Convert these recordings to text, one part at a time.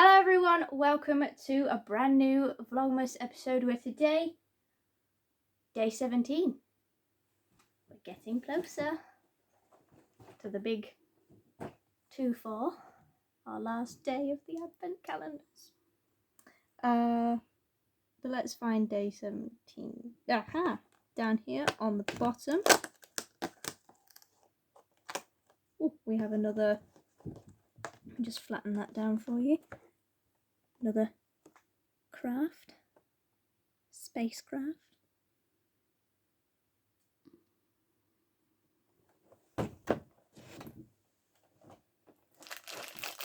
Hello everyone, welcome to a brand new Vlogmas episode where today, day 17. We're getting closer to the big 2-4, our last day of the advent calendars. But let's find day 17. Aha! Down here on the bottom. Oh, we have another, I'll just flatten that down for you. Another craft, spacecraft.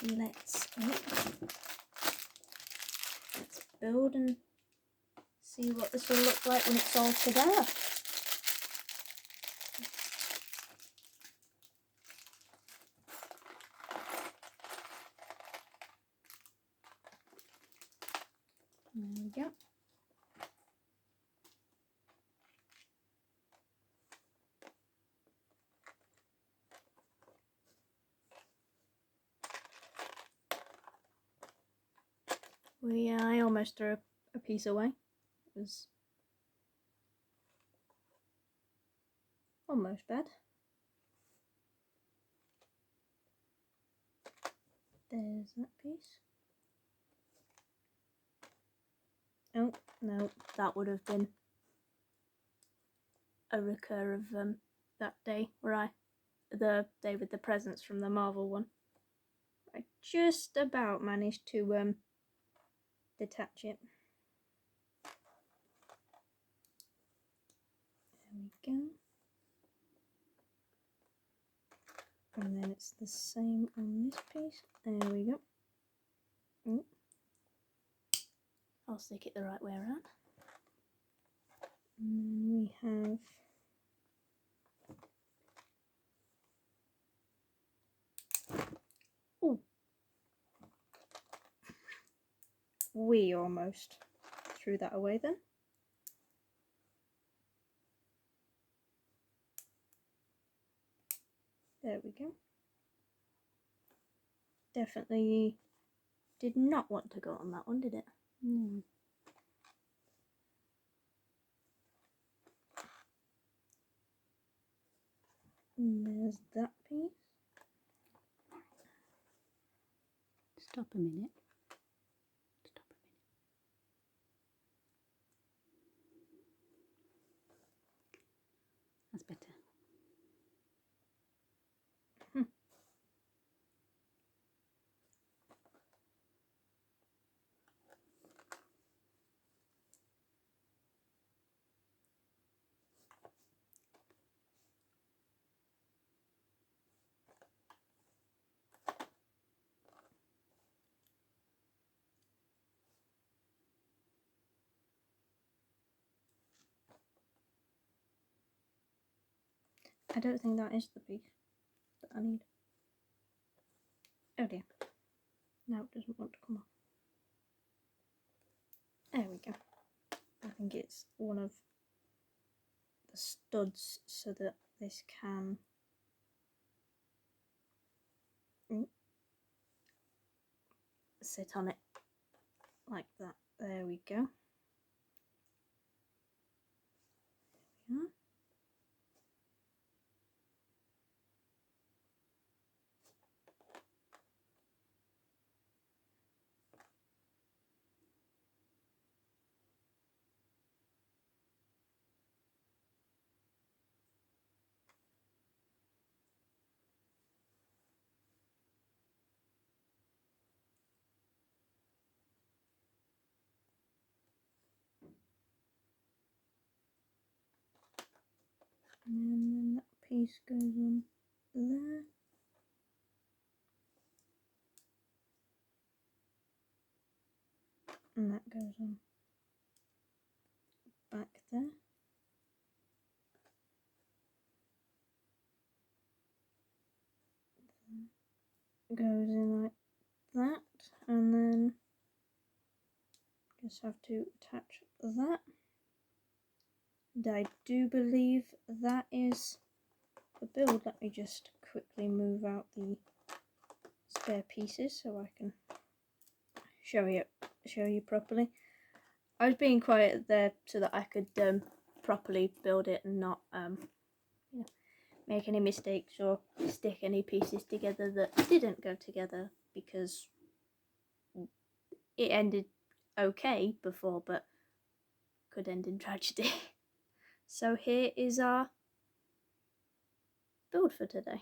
Let's build and see what this will look like when it's all together. There we go. I almost threw a piece away. It was almost bad. There's that piece. Oh, no, that would have been a recur of that day where the day with the presents from the Marvel one. I just about managed to detach it. There we go. And then it's the same on this piece. There we go. I'll stick it the right way around. And then we have we almost threw that away then. There we go. Definitely did not want to go on that one, did it? No. And there's that piece. Stop a minute. That's better. I don't think that is the piece that I need. Oh dear. Now it doesn't want to come off. There we go. I think it's one of the studs so that this can sit on it like that. There we go. There we are. And then that piece goes on there. And that goes on back there. Goes in like that, and then just have to attach that. And I do believe that is the build. Let me just quickly move out the spare pieces so I can show you properly. I was being quiet there so that I could properly build it and not you know, make any mistakes or stick any pieces together that didn't go together, because it ended okay before but could end in tragedy. So here is our build for today.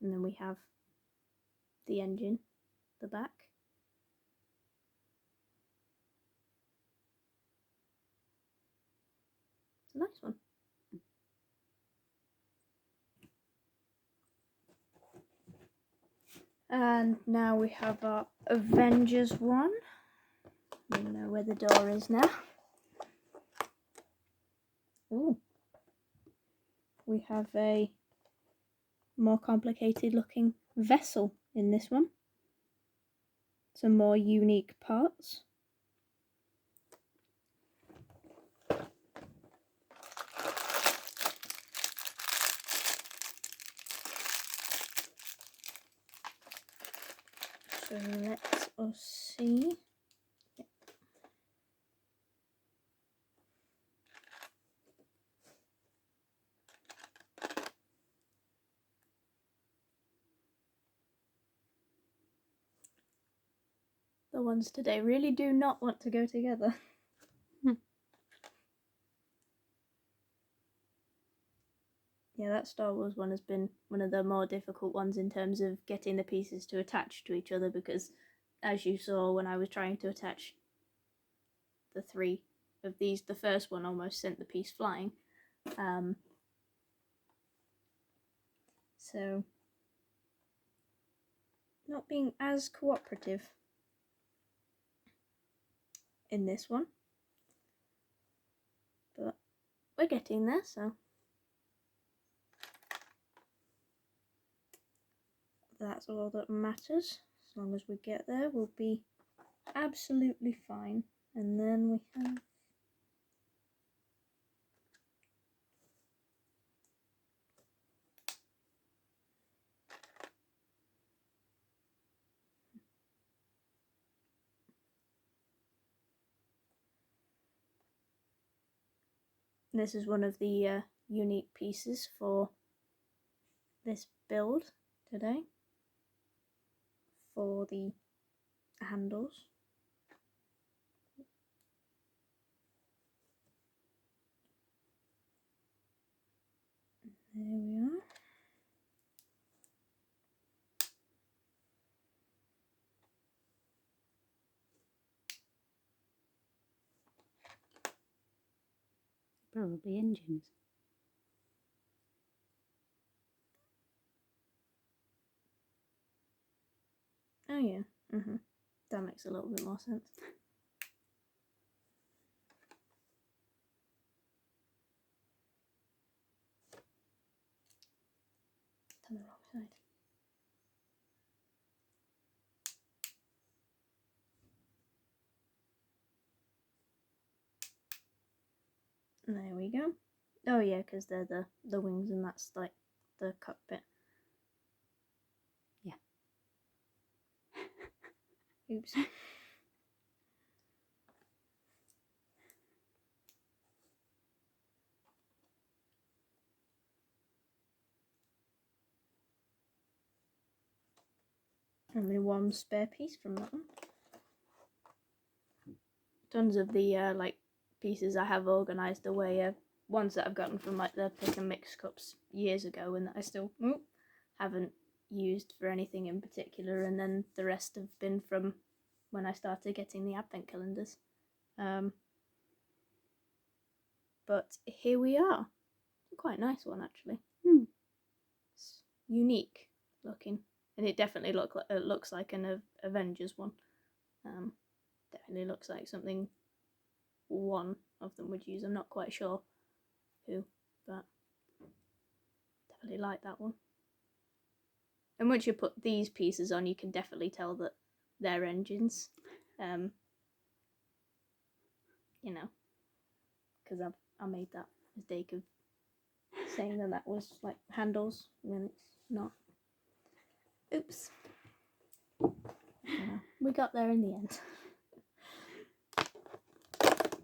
And then we have the engine, the back. It's a nice one. And now we have our Avengers one. We know where the door is now. Ooh. We have a more complicated looking vessel in this one. Some more unique parts. So let us see. The ones today really do not want to go together. Yeah, that Star Wars one has been one of the more difficult ones in terms of getting the pieces to attach to each other, because as you saw when I was trying to attach the three of these, the first one almost sent the piece flying. So not being as cooperative in this one, but we're getting there, so that's all that matters. As long as we get there, we'll be absolutely fine. And then we have this is one of the unique pieces for this build today, for the handles. There we are. Probably engines. Oh yeah, that makes a little bit more sense. It's on the wrong side. There we go. Oh yeah, because they're the wings and that's like the cockpit. Yeah. Oops. Only one spare piece from that one. Tons of the like pieces I have organised away, ones that I've gotten from like the pick and mix cups years ago and that I still haven't used for anything in particular, and then the rest have been from when I started getting the advent calendars. But here we are. Quite a nice one actually. It's unique looking, and it definitely looks like an Avengers one. Definitely looks like something one of them would use. I'm not quite sure who, but definitely like that one. And once you put these pieces on, you can definitely tell that they're engines. You know, because I made that mistake of saying that was like handles when it's not. Oops. Yeah, we got there in the end.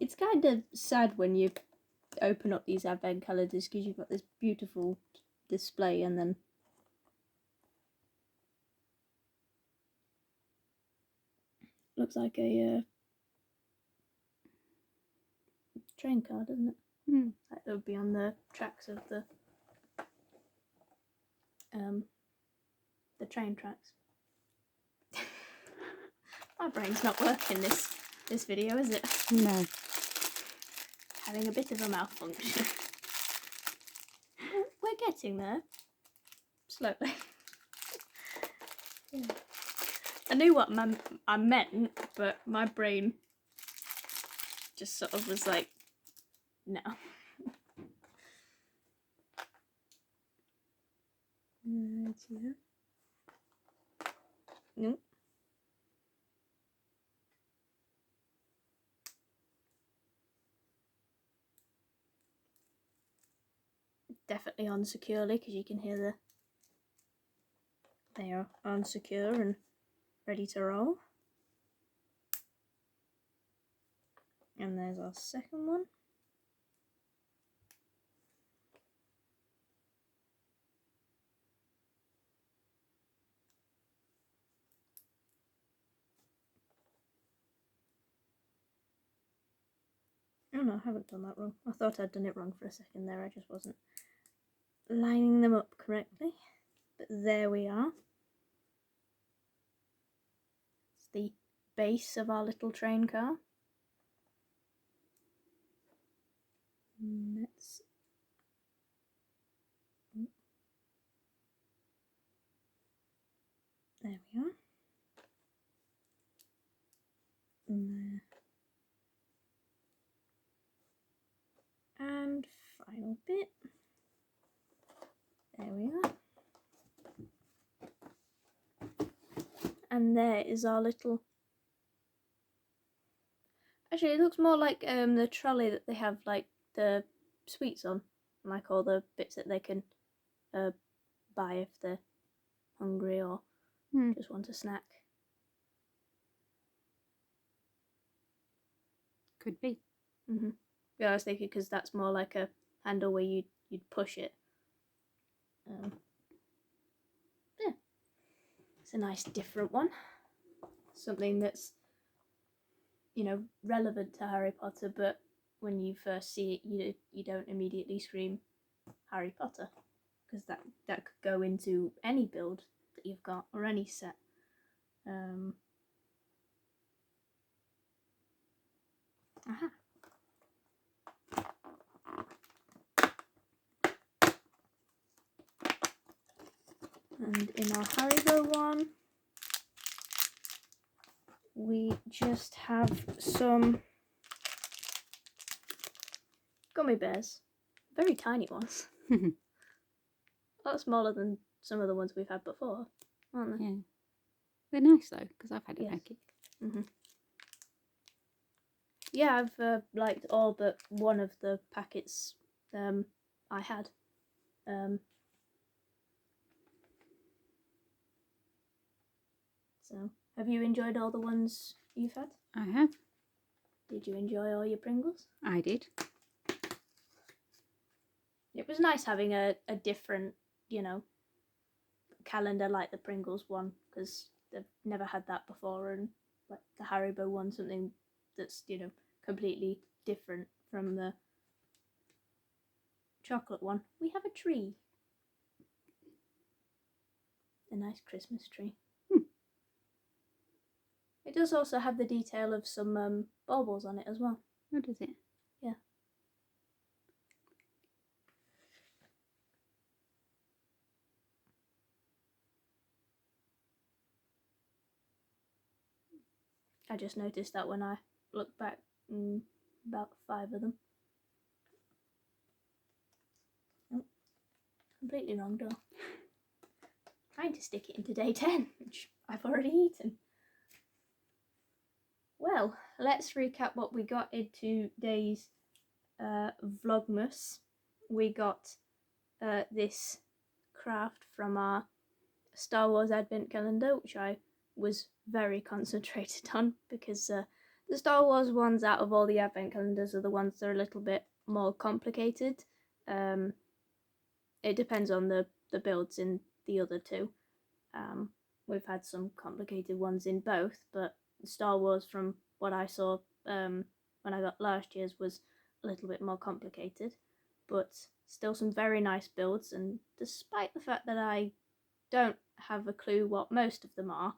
It's kind of sad when you open up these advent calendars because you've got this beautiful display and then looks like a train car, doesn't it? Like it would be on the tracks of the train tracks. My brain's not working this video, is it? No. Having a bit of a malfunction. We're getting there. Slowly. Yeah. I knew what I meant, but my brain just sort of was like, no. Yeah. Nope. Definitely on securely because you can hear they are on secure and ready to roll. And there's our second one. Oh no, I haven't done that wrong. I thought I'd done it wrong for a second there. I just wasn't lining them up correctly. But there we are. It's the base of our little train car. Let's... There we are. And there. And final bit. There we are. And there is our little... Actually, it looks more like the trolley that they have like the sweets on. Like all the bits that they can buy if they're hungry or just want a snack. Could be. Yeah, I was thinking because that's more like a handle where you'd push it. Yeah, it's a nice different one. Something that's, you know, relevant to Harry Potter, but when you first see it, you don't immediately scream Harry Potter, because that could go into any build that you've got or any set. Aha. And in our Haribo one, we just have some gummy bears. Very tiny ones. A lot smaller than some of the ones we've had before, aren't they? Yeah. They're nice though, because I've had a packet. Yeah, I've liked all but one of the packets I had. So, have you enjoyed all the ones you've had? I have. Did you enjoy all your Pringles? I did. It was nice having a different, you know, calendar like the Pringles one, because they've never had that before, and like the Haribo one, something that's, you know, completely different from the chocolate one. We have a tree. A nice Christmas tree. It does also have the detail of some baubles on it as well. Oh, does it? Yeah. I just noticed that when I look back, about 5 of them. Oh, completely wrong door. Trying to stick it into day 10, which I've already eaten. Well, let's recap what we got in today's Vlogmas. We got this craft from our Star Wars Advent calendar, which I was very concentrated on, because the Star Wars ones out of all the advent calendars are the ones that are a little bit more complicated. It depends on the builds in the other two. We've had some complicated ones in both, but Star Wars, from what I saw when I got last year's, was a little bit more complicated, but still some very nice builds. And despite the fact that I don't have a clue what most of them are,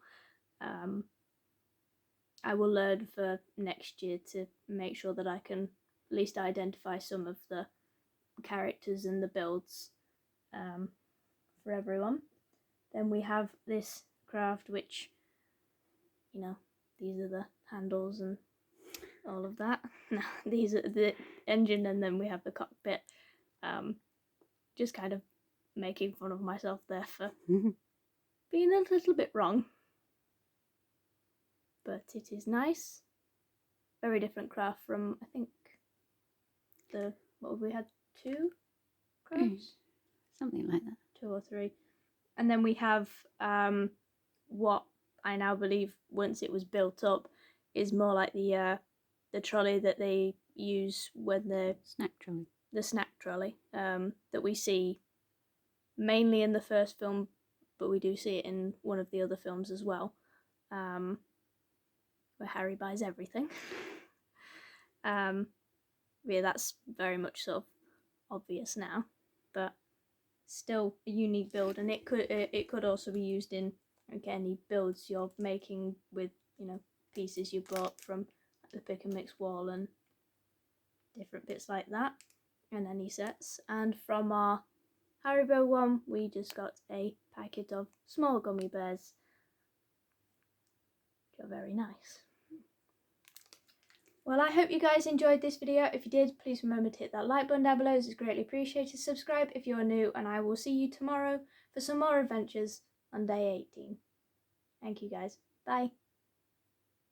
I will learn for next year to make sure that I can at least identify some of the characters and the builds for everyone. Then we have this craft, which, you know, these are the handles and all of that. No, these are the engine, and then we have the cockpit. Just kind of making fun of myself there for being a little bit wrong. But it is nice. Very different craft from, I think, what have we had, 2 crafts? Something like that. 2 or 3. And then we have what I now believe, once it was built up, is more like the trolley that they use when the snack trolley that we see mainly in the first film, but we do see it in one of the other films as well, where Harry buys everything. Yeah, that's very much sort of obvious now, but still a unique build, and it could also be used in, like, any builds you're making with, you know, pieces you bought from the pick and mix wall and different bits like that, and any sets. And from our Haribo one, we just got a packet of small gummy bears, which are very nice. Well, I hope you guys enjoyed this video. If you did, please remember to hit that like button down below. It's greatly appreciated. Subscribe if you're new, and I will see you tomorrow for some more adventures on day 18. Thank you guys. Bye.